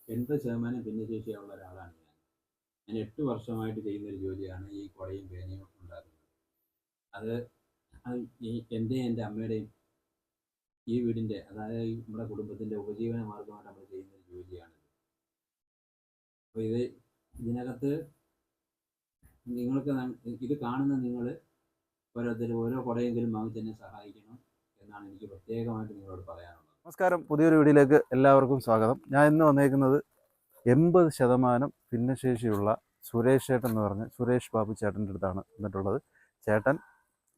80% ഭിന്നശേഷിയുള്ള ഒരാളാണ് ഞാൻ. ഞാൻ 8 വർഷമായിട്ട് ചെയ്യുന്നൊരു ജോലിയാണ് ഈ കുടയും പേനയും ഉണ്ടാക്കുന്നത്. അത് എൻ്റെ അമ്മയുടെയും ഈ വീടിൻ്റെ, അതായത് നമ്മുടെ കുടുംബത്തിൻ്റെ ഉപജീവന മാർഗമായിട്ട് നമ്മൾ ചെയ്യുന്നൊരു ജോലിയാണ്. അപ്പോൾ ഇതിനകത്ത് നിങ്ങൾക്ക് ഇത് കാണുന്ന നിങ്ങൾ ഓരോരുത്തരും ഓരോ കുടയെങ്കിലും വാങ്ങിച്ച് എന്നെ സഹായിക്കണം എന്നാണ് എനിക്ക് പ്രത്യേകമായിട്ട് നിങ്ങളോട് പറയാനുള്ളത്. നമസ്കാരം, പുതിയൊരു വീഡിയോയിലേക്ക് എല്ലാവർക്കും സ്വാഗതം. ഞാൻ ഇന്ന് വന്നേക്കുന്നത് 80% ഭിന്നശേഷിയുള്ള സുരേഷ് ചേട്ടൻ എന്ന് പറഞ്ഞ് സുരേഷ് ബാബു ചേട്ടൻ്റെ അടുത്താണ് വന്നിട്ടുള്ളത്. ചേട്ടൻ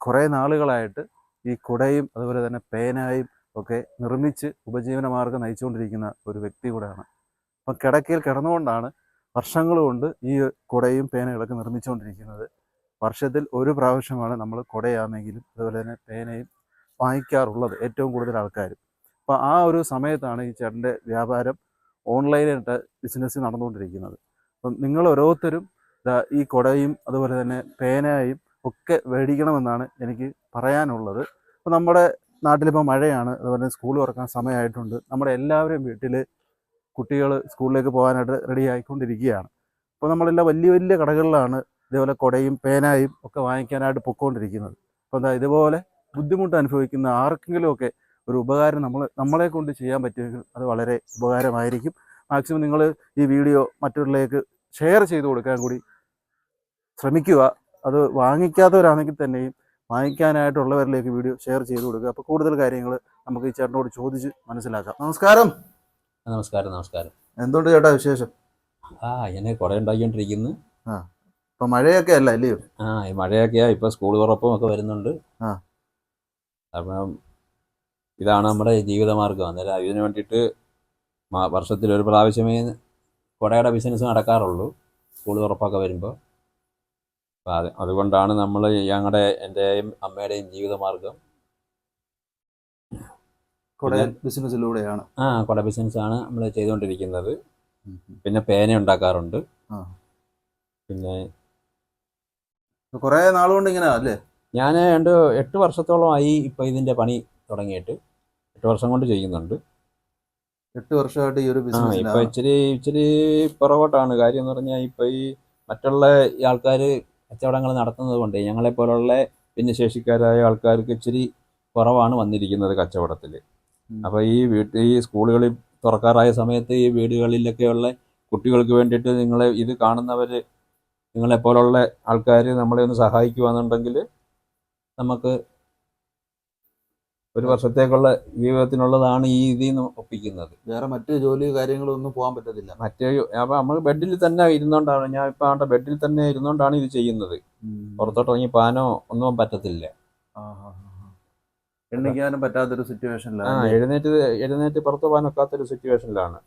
കുറേ നാളുകളായിട്ട് ഈ കുടയും അതുപോലെ തന്നെ പേനായും ഒക്കെ നിർമ്മിച്ച് ഉപജീവന മാർഗ്ഗം നയിച്ചുകൊണ്ടിരിക്കുന്ന ഒരു വ്യക്തി കൂടെയാണ്. അപ്പം കിടക്കയിൽ കിടന്നുകൊണ്ടാണ് വർഷങ്ങൾ കൊണ്ട് ഈ കുടയും പേനകളൊക്കെ നിർമ്മിച്ചുകൊണ്ടിരിക്കുന്നത്. വർഷത്തിൽ ഒരു പ്രാവശ്യമാണ് നമ്മൾ കുടയാണെങ്കിലും അതുപോലെ തന്നെ പേനയും വാങ്ങിക്കാറുള്ളത് ഏറ്റവും കൂടുതൽ ആൾക്കാരും. അപ്പോൾ ആ ഒരു സമയത്താണ് ഈ ചേട്ടൻ്റെ വ്യാപാരം ഓൺലൈനായിട്ട് ബിസിനസ് നടന്നുകൊണ്ടിരിക്കുന്നത്. അപ്പം നിങ്ങൾ ഓരോരുത്തരും ഈ കുടയും അതുപോലെ തന്നെ പേനയും ഒക്കെ മേടിക്കണമെന്നാണ് എനിക്ക് പറയാനുള്ളത്. അപ്പോൾ നമ്മുടെ നാട്ടിലിപ്പോൾ മഴയാണ്, അതുപോലെ തന്നെ സ്കൂൾ തുറക്കാൻ സമയമായിട്ടുണ്ട്. നമ്മുടെ എല്ലാവരും വീട്ടിൽ കുട്ടികൾ സ്കൂളിലേക്ക് പോകാനായിട്ട് റെഡി ആയിക്കൊണ്ടിരിക്കുകയാണ്. അപ്പോൾ നമ്മളെല്ലാം വലിയ വലിയ കടകളിലാണ് ഇതേപോലെ കുടയും പേനായും ഒക്കെ വാങ്ങിക്കാനായിട്ട് പൊയ്ക്കൊണ്ടിരിക്കുന്നത്. അപ്പോൾ ഇതുപോലെ ബുദ്ധിമുട്ട് അനുഭവിക്കുന്ന ആർക്കെങ്കിലുമൊക്കെ ഒരു ഉപകാരം നമ്മളെ കൊണ്ട് ചെയ്യാൻ പറ്റുമെങ്കിൽ അത് വളരെ ഉപകാരമായിരിക്കും. മാക്സിമം നിങ്ങൾ ഈ വീഡിയോ മറ്റുള്ളവരിലേക്ക് ഷെയർ ചെയ്ത് കൊടുക്കാൻ കൂടി ശ്രമിക്കുക. അത് വാങ്ങിക്കാത്തവരാണെങ്കിൽ തന്നെയും വാങ്ങിക്കാനായിട്ടുള്ളവരിലേക്ക് വീഡിയോ ഷെയർ ചെയ്ത് കൊടുക്കുക. അപ്പോൾ കൂടുതൽ കാര്യങ്ങൾ നമുക്ക് ഈ ചേട്ടനോട് ചോദിച്ച് മനസ്സിലാക്കാം. നമസ്കാരം. നമസ്കാരം. എന്തുകൊണ്ട് ചേട്ടാ വിശേഷം? എന്നെ കുട ഉണ്ടാക്കിക്കൊണ്ടിരിക്കുന്നു. ഇപ്പം മഴയൊക്കെ അല്ല അല്ലയോ? ഈ മഴയൊക്കെയാ, ഇപ്പോൾ സ്കൂൾ തുറപ്പും ഒക്കെ വരുന്നുണ്ട്. അപ്പം ഇതാണ് നമ്മുടെ ജീവിതമാർഗം. അന്നേരം ഇതിന് വേണ്ടിയിട്ട് വർഷത്തിലൊരു പ്രാവശ്യമേ കുടയുടെ ബിസിനസ് നടക്കാറുള്ളൂ, സ്കൂൾ തുറപ്പൊക്കെ വരുമ്പോൾ. അപ്പം അതുകൊണ്ടാണ് നമ്മൾ എൻ്റെയും അമ്മയുടെയും ജീവിതമാർഗം കുട ബിസിനസ്സിലൂടെയാണ്. കുട ബിസിനസ്സാണ് നമ്മൾ ചെയ്തുകൊണ്ടിരിക്കുന്നത്. പിന്നെ പേന ഉണ്ടാക്കാറുണ്ട്. പിന്നെ കുറേ നാളുകൊണ്ട് ഇങ്ങനെ അല്ലേ? ഞാൻ 8 വർഷത്തോളമായി ഇപ്പോൾ ഇതിൻ്റെ പണി തുടങ്ങിയിട്ട്. 8 വർഷം കൊണ്ട് ചെയ്യുന്നുണ്ട്. 8 വർഷമായിട്ട് ഈ ഒരു ബിസിനസ്. ഇപ്പോൾ ഇച്ചിരി പുറകോട്ടാണ് കാര്യം എന്ന് പറഞ്ഞാൽ, ഇപ്പോൾ ഈ മറ്റുള്ള ആൾക്കാർ കച്ചവടങ്ങൾ നടത്തുന്നത് കൊണ്ട് ഞങ്ങളെപ്പോലുള്ള ഭിന്നശേഷിക്കാരായ ആൾക്കാർക്ക് ഇച്ചിരി കുറവാണ് വന്നിരിക്കുന്നത് കച്ചവടത്തിൽ. അപ്പോൾ ഈ സ്കൂളുകളിൽ തുറക്കാറായ സമയത്ത് ഈ വീടുകളിലൊക്കെയുള്ള കുട്ടികൾക്ക് വേണ്ടിയിട്ട് ഇത് കാണുന്നവർ, നിങ്ങളെപ്പോലുള്ള ആൾക്കാർ നമ്മളെ ഒന്ന് സഹായിക്കുകയെന്നുണ്ടെങ്കിൽ നമുക്ക് ഒരു വർഷത്തേക്കുള്ള ജീവിതത്തിനുള്ളതാണ് ഈ ഇതിൽ നിന്ന് ഒപ്പിക്കുന്നത്. വേറെ മറ്റ് ജോലി കാര്യങ്ങളൊന്നും പോകാൻ പറ്റത്തില്ല. അപ്പോൾ നമ്മൾ ബെഡിൽ തന്നെ ഇരുന്നുകൊണ്ടാണ്, ഞാൻ ഇപ്പോൾ ബെഡിൽ തന്നെ ഇരുന്നുകൊണ്ടാണ് ഇത് ചെയ്യുന്നത്. പുറത്തോട്ട് ഇറങ്ങി പാനോ ഒന്നും പറ്റത്തില്ല. എണ്ണിക്കാനും പറ്റാത്തൊരു സിറ്റുവേഷനിലാണ്. എഴുന്നേറ്റ് പുറത്ത് പോകാൻ ഒക്കാത്തൊരു സിറ്റുവേഷനിലാണ്.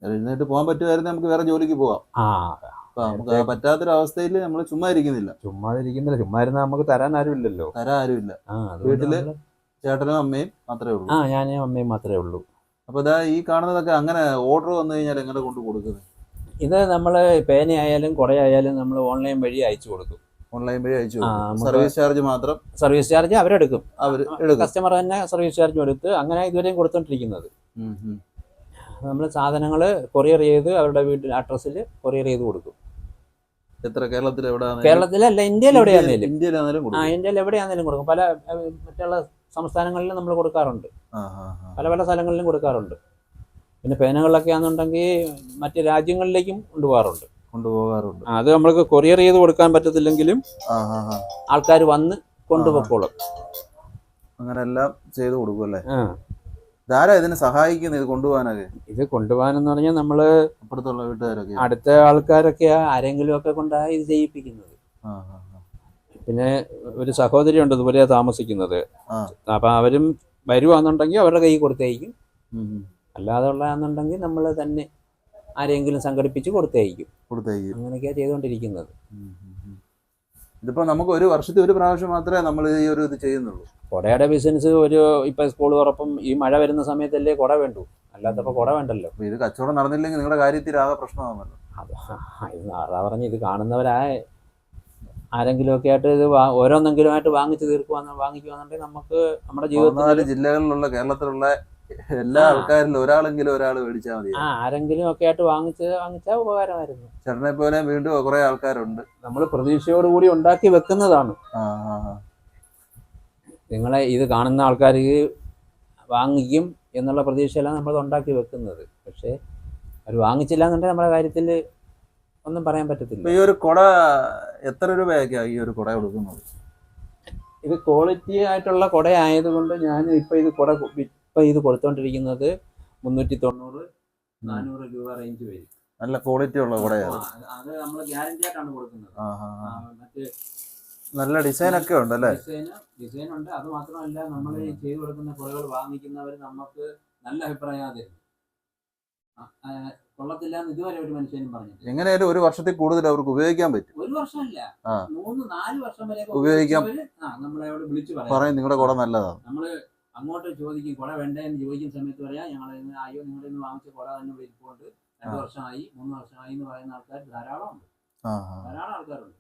എഴുന്നേറ്റ് പോകാൻ പറ്റുമായിരുന്നു നമുക്ക് വേറെ ജോലിക്ക് പോവാം. നമുക്ക് പറ്റാത്തൊരവസ്ഥയിൽ നമ്മൾ ചുമ്മാ ഇരിക്കുന്നില്ല. ചുമ്മാ ഇരുന്നാൽ നമുക്ക് തരാൻ ആരുമില്ലല്ലോ. വീട്ടില് ചേട്ടനും അമ്മയും മാത്രമേ ഉള്ളൂ. ഞാനും അമ്മയും മാത്രമേ ഉള്ളൂ. അപ്പോൾ ഈ കാണുന്നതൊക്കെ അങ്ങനെ ഓർഡർ വന്നു കഴിഞ്ഞാൽ എങ്ങനെ കൊണ്ട് കൊടുക്കുന്നത്? ഇത് നമ്മൾ പേനയായാലും കുടയായാലും നമ്മൾ ഓൺലൈൻ വഴി അയച്ചു കൊടുക്കും. ഓൺലൈൻ വഴി അയച്ചു കൊടുക്കും. സർവീസ് ചാർജ് മാത്രം? സർവീസ് ചാർജ് അവരെടുക്കും. കസ്റ്റമർ തന്നെ സർവീസ് ചാർജ് കൊടുത്ത് അങ്ങനെ ഇതുവരെയും കൊടുത്തോണ്ടിരിക്കുന്നത്. നമ്മൾ സാധനങ്ങൾ കൊറിയർ ചെയ്ത് അവരുടെ വീട്ടിൽ അഡ്രസ്സിൽ കൊറിയർ ചെയ്ത് കൊടുക്കും. എത്ര? കേരളത്തിലല്ല, ഇന്ത്യയിൽ എവിടെയാണെങ്കിലും. ഇന്ത്യയിൽ എവിടെയാണെങ്കിലും കൊടുക്കും. പല മറ്റുള്ള സംസ്ഥാനങ്ങളിലും നമ്മൾ കൊടുക്കാറുണ്ട്. പല സ്ഥലങ്ങളിലും കൊടുക്കാറുണ്ട്. പിന്നെ പേനകളിലൊക്കെ ആണെന്നുണ്ടെങ്കിൽ മറ്റ് രാജ്യങ്ങളിലേക്കും കൊണ്ടുപോകാറുണ്ട്. അത് നമ്മൾക്ക് കൊറിയർ ചെയ്ത് കൊടുക്കാൻ പറ്റത്തില്ലെങ്കിലും ആൾക്കാർ വന്ന് കൊണ്ടുപോയിക്കോളും. അങ്ങനെ എല്ലാം ചെയ്ത് കൊടുക്കും അല്ലേ? ഇതാരാ ഇതിനെ സഹായിക്കുന്നത് ഇത് കൊണ്ടുപോകാനൊക്കെ? ഇത് കൊണ്ടുപോകാനെന്ന് പറഞ്ഞാൽ നമ്മള് അപ്പുറത്തുള്ള വീട്ടുകാരൊക്കെ, അടുത്ത ആൾക്കാരൊക്കെ ആരെങ്കിലും ഒക്കെ കൊണ്ടാണ് ഇത് ചെയ്യിപ്പിക്കുന്നത്. പിന്നെ ഒരു സഹോദരി ഉണ്ട് ഇതുപോലെ താമസിക്കുന്നത്. അപ്പൊ അവരും വരുവാന്നുണ്ടെങ്കിൽ അവരുടെ കൈ കൊടുത്തയക്കും. അല്ലാതെ ഉള്ളതാണെന്നുണ്ടെങ്കിൽ നമ്മൾ തന്നെ ആരെങ്കിലും സംഘടിപ്പിച്ച് കൊടുത്തയക്കും. അങ്ങനെയൊക്കെയാണ് ചെയ്തുകൊണ്ടിരിക്കുന്നത്. ഇതിപ്പോ നമുക്ക് ഒരു വർഷത്തിൽ ഒരു പ്രാവശ്യം മാത്രമേ നമ്മൾ ഈ ഒരു ഇത് ചെയ്യുന്നുള്ളൂ. കുടയുടെ ബിസിനസ് ഇപ്പൊ സ്കൂൾ തുറപ്പം ഈ മഴ വരുന്ന സമയത്തല്ലേ കുട വേണ്ടു, അല്ലാത്തപ്പോ കുട വേണ്ടല്ലോ. ഇത് കച്ചവടം നടന്നില്ലെങ്കിൽ നിങ്ങളുടെ കാര്യത്തിൽ ആകെ പ്രശ്നമാണല്ലോ. അതാ പറഞ്ഞ് ഇത് ആരെങ്കിലും ഒക്കെ ആയിട്ട് ഇത് ഓരോന്നെങ്കിലും ആയിട്ട് വാങ്ങിച്ചു വാങ്ങിക്കുവാന്നുണ്ടെങ്കിൽ നമുക്ക് നമ്മുടെ ജീവിതത്തിൽ ജില്ലകളിലുള്ള കേരളത്തിലുള്ള എല്ലാ ആ. ആൾക്കാരിലും ഒരാളെങ്കിലും ഒരാൾ മേടിച്ചാൽ മതി. ആരെങ്കിലും ഒക്കെ ആയിട്ട് വാങ്ങിച്ചാൽ ഉപകാരമായിരുന്നു. ചേട്ടനെ പോലെ വീണ്ടും കുറെ ആൾക്കാരുണ്ട്. നമ്മൾ പ്രതീക്ഷയോടുകൂടി ഉണ്ടാക്കി വെക്കുന്നതാണ്. ആ ആ നിങ്ങളെ ഇത് കാണുന്ന ആൾക്കാർ വാങ്ങിക്കും എന്നുള്ള പ്രതീക്ഷയിലാണ് നമ്മൾ ഉണ്ടാക്കി വെക്കുന്നത്. പക്ഷേ അവർ വാങ്ങിച്ചില്ല എന്നുണ്ടെങ്കിൽ നമ്മുടെ കാര്യത്തിൽ ഒന്നും പറയാൻ പറ്റത്തില്ല. ഈ ഒരു കുട എത്ര രൂപയൊക്കെയാണ് ഈ ഒരു കുട കൊടുക്കുന്നത്? ഇത് ക്വാളിറ്റി ആയിട്ടുള്ള കുട ആയതുകൊണ്ട് ഞാൻ ഇപ്പം ഇത് കൊടുത്തോണ്ടിരിക്കുന്നത് 390, 400 രൂപ റേഞ്ച് വരും. നല്ല ക്വാളിറ്റി ഉള്ള കുടയാണ്. അത് നമ്മൾ ഗ്യാരണ്ടി ആയിട്ടാണ് കൊടുക്കുന്നത്. മറ്റ് നല്ല ഡിസൈൻ ഒക്കെ ഉണ്ട് അല്ലേ? ഡിസൈൻ ഉണ്ട്. അത് മാത്രമല്ല, നമ്മൾ ചെയ്തു കൊടുക്കുന്ന കുടകൾ വാങ്ങിക്കുന്നവർ നമുക്ക് നല്ല അഭിപ്രായം തരും. കൊള്ളത്തില്ല എന്ന് ഇതുവരെ ഒരു മനുഷ്യനും പറഞ്ഞിട്ടില്ല. എങ്ങനെയായാലും ഒരു വർഷത്തിൽ കൂടുതൽ അവർക്ക് ഉപയോഗിക്കാൻ പറ്റും. ഒരു വർഷമല്ല, 3-4 വർഷം വരെ ഉപയോഗിക്കാം. നമ്മളോട് വിളിച്ചു പറയും നിങ്ങളുടെ കുട നല്ലതാണ്. നമ്മള് അങ്ങോട്ട് ചോദിക്കും കുട വേണ്ടേന്ന് ചോദിക്കുന്ന സമയത്ത് പറയാം അയ്യോ നിങ്ങളുടെ നിന്ന് വാങ്ങിച്ച കുട തന്നെ ഇരിപ്പുണ്ട്, 2 വർഷമായി 3 വർഷമായി എന്ന് പറയുന്ന ആൾക്കാർ ധാരാളം ആൾക്കാരുണ്ട്.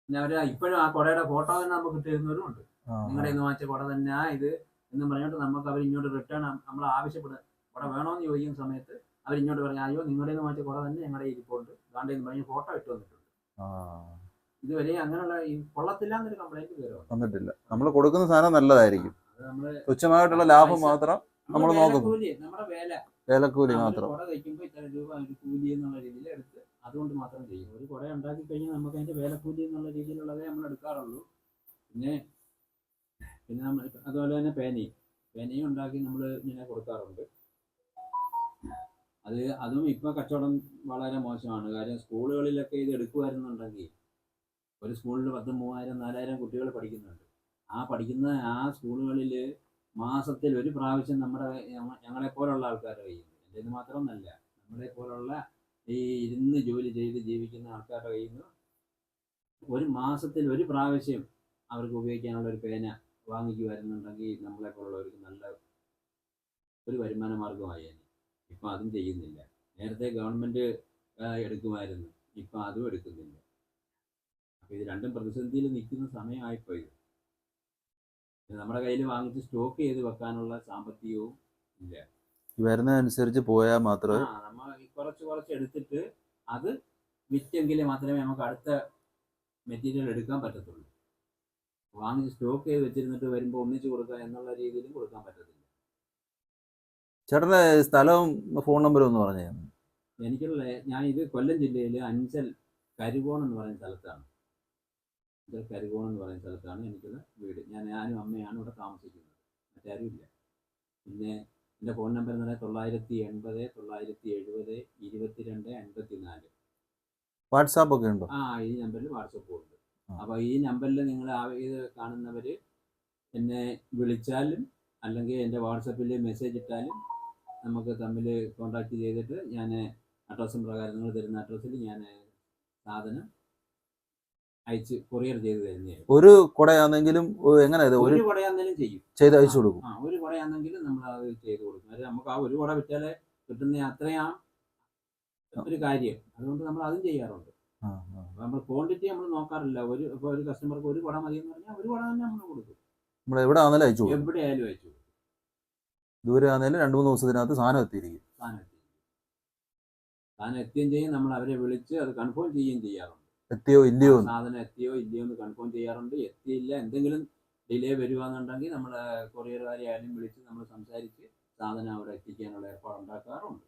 പിന്നെ അവര് ഇപ്പോഴും ആ കുടയുടെ ഫോട്ടോ തന്നെ നമുക്ക് കിട്ടിയിരുന്നവരും ഉണ്ട്. നിങ്ങളുടെ നിന്ന് വാങ്ങിച്ച കുട തന്നെ ഇത് എന്ന് പറഞ്ഞിട്ട് നമുക്ക് അവർ ഇങ്ങോട്ട് റിട്ടേൺ നമ്മൾ ആവശ്യപ്പെടുക കുട വേണോന്ന് ചോദിക്കുന്ന സമയത്ത് അവരിങ്ങോട്ട് പറയാം അയ്യോ നിങ്ങളുടെ നിന്ന് വാങ്ങിച്ച കുട തന്നെ ഞങ്ങളുടെ ഇരിപ്പുണ്ട് ഗാണ്ടെന്ന് പറഞ്ഞ് ഫോട്ടോ ഇട്ട് വന്നിട്ടുണ്ട്. ഇതുവരെ അങ്ങനെയുള്ള ഈ കൊള്ളത്തില്ല എന്നൊരു കംപ്ലൈന്റ് വന്നിട്ടില്ല. നമ്മൾ കൊടുക്കുന്ന സാധനം നല്ലതായിരിക്കും. തുച്ഛമായിട്ടുള്ള ലാഭം മാത്രം നമ്മൾ നോക്കുന്നു. നമ്മുടെ വേലക്കൂലി മാത്രം. കുട തയ്ക്കുമ്പോൾ ഇത്ര രൂപ ഒരു കൂലി എന്നുള്ള രീതിയിൽ എടുത്ത് അതുകൊണ്ട് മാത്രം ചെയ്യും. ഒരു കുട ഉണ്ടാക്കി കഴിഞ്ഞാൽ നമുക്ക് അതിന്റെ വേലക്കൂലി എന്നുള്ള രീതിയിലുള്ളതേ നമ്മൾ എടുക്കാറുള്ളൂ. പിന്നെ നമ്മൾ അതുപോലെ തന്നെ പേനയും ഉണ്ടാക്കി നമ്മൾ ഇങ്ങനെ കൊടുക്കാറുണ്ട്. അതും ഇപ്പൊ കച്ചവടം വളരെ മോശമാണ്. കാര്യം സ്കൂളുകളിലൊക്കെ ഇത് എടുക്കുമായിരുന്നുണ്ടെങ്കിൽ ഒരു സ്കൂളിൽ 10,000-3,000-4,000 കുട്ടികൾ പഠിക്കുന്നുണ്ട്. പഠിക്കുന്ന സ്കൂളുകളിൽ മാസത്തിൽ ഒരു പ്രാവശ്യം ഞങ്ങളെപ്പോലുള്ള ആൾക്കാരുടെ കയ്യിൽ നിന്ന്, എൻ്റെ മാത്രമൊന്നല്ല, നമ്മളെ പോലുള്ള ഈ ഇരുന്ന് ജോലി ചെയ്ത് ജീവിക്കുന്ന ആൾക്കാരുടെ കയ്യിൽ നിന്ന് ഒരു മാസത്തിൽ ഒരു പ്രാവശ്യം അവർക്ക് ഉപയോഗിക്കാനുള്ള ഒരു പേന വാങ്ങിക്കുമായിരുന്നുണ്ടെങ്കിൽ നമ്മളെ പോലുള്ളവർക്ക് നല്ല ഒരു വരുമാന മാർഗമായി. ഇപ്പം അതും ചെയ്യുന്നില്ല. നേരത്തെ ഗവൺമെൻറ് എടുക്കുമായിരുന്നു, ഇപ്പം അതും എടുക്കുന്നില്ല. അപ്പോൾ ഇത് രണ്ടും പ്രതിസന്ധിയിൽ നിൽക്കുന്ന സമയമായിപ്പോൾ ഇത്. നമ്മുടെ കയ്യിൽ വാങ്ങിച്ച് സ്റ്റോക്ക് ചെയ്ത് വെക്കാനുള്ള സാമ്പത്തികവും ഇല്ല. വരുന്നതനുസരിച്ച് പോയാൽ മാത്രമേ നമ്മൾ കുറച്ച് എടുത്തിട്ട് അത് വിറ്റെങ്കിൽ മാത്രമേ നമുക്ക് അടുത്ത മെറ്റീരിയൽ എടുക്കാൻ പറ്റത്തുള്ളൂ. വാങ്ങിച്ച് സ്റ്റോക്ക് ചെയ്ത് വെച്ചിരുന്നിട്ട് വരുമ്പോൾ ഒന്നിച്ച് കൊടുക്കുക എന്നുള്ള രീതിയിലും കൊടുക്കാൻ പറ്റത്തില്ല. ചേട്ടൻ്റെ സ്ഥലവും ഫോൺ നമ്പറും ഒന്ന് പറഞ്ഞു. ഞാൻ ഇത് കൊല്ലം ജില്ലയിൽ അഞ്ചൽ കരുകോണം എന്ന് പറയുന്ന സ്ഥലത്താണ്. കരുകോണം എന്ന് പറയുന്ന സ്ഥലത്താണ് എനിക്കുള്ള വീട്. ഞാനും അമ്മയാണ് ഇവിടെ താമസിക്കുന്നത്, മറ്റാരും ഇല്ല. പിന്നെ എൻ്റെ ഫോൺ നമ്പർ എന്ന് പറഞ്ഞാൽ 980 970 22 54. വാട്സാപ്പ് ഒക്കെ ഉണ്ടോ? ഈ നമ്പറിൽ വാട്സപ്പും ഉണ്ട്. അപ്പോൾ ഈ നമ്പറിൽ നിങ്ങൾ ഇത് കാണുന്നവർ എന്നെ വിളിച്ചാലും അല്ലെങ്കിൽ എൻ്റെ വാട്സപ്പിൽ മെസ്സേജ് ഇട്ടാലും നമുക്ക് തമ്മിൽ കോൺടാക്ട് ചെയ്തിട്ട് ഞാൻ അഡ്രസ്സും പ്രകാരം നിങ്ങൾ തരുന്ന അഡ്രസ്സിൽ ഞാൻ സാധനം അയച്ച് കൊറിയർ ചെയ്ത് തരുന്നതാണ്. ഒരു കുടയാണെങ്കിലും എങ്ങനെ ഒരു കുടയാണെങ്കിലും ചെയ്യും, ചെയ്ത് അയച്ചു കൊടുക്കും. ഒരു കുടയാണെങ്കിലും നമ്മൾ അത് ചെയ്ത് കൊടുക്കും. അത് നമുക്ക് ഒരു കുട വിറ്റാലേ കിട്ടുന്ന അത്രയും ഒരു കാര്യം. അതുകൊണ്ട് നമ്മൾ അതും ചെയ്യാറുണ്ട്. നമ്മൾ ക്വാണ്ടിറ്റി നമ്മൾ നോക്കാറില്ല. ഇപ്പോൾ ഒരു കസ്റ്റമർക്ക് ഒരു കുട മതി എന്ന് പറഞ്ഞാൽ ഒരു കുട തന്നെ നമ്മൾ കൊടുക്കും. നമ്മൾ എവിടെ ആണെങ്കിലും അയച്ചു കൊടുക്കും. എവിടെയായാലും അയച്ചു കൊടുക്കും. ദൂരെ ആണെങ്കിലും 2-3 ദിവസത്തിനകത്ത് സാധനം എത്തിയിരിക്കും. സാധനം എത്തുകയും ചെയ്യും. നമ്മൾ അവരെ വിളിച്ച് അത് കൺഫേം ചെയ്യുകയും ചെയ്യാറുണ്ട്. എത്തിയോ ഇല്ലയോ, സാധനം എത്തിയോ ഇല്ലയോ എന്ന് കൺഫേം ചെയ്യാറുണ്ട്. എത്തിയില്ല, എന്തെങ്കിലും ഡിലേ വരുവാന്നുണ്ടെങ്കിൽ നമ്മൾ കൊറിയർകാരെ ആയാലും വിളിച്ച് നമ്മൾ സംസാരിച്ച് സാധനം അവിടെ എത്തിക്കാനുള്ള ഏർപ്പാടുണ്ടാക്കാറുണ്ട്.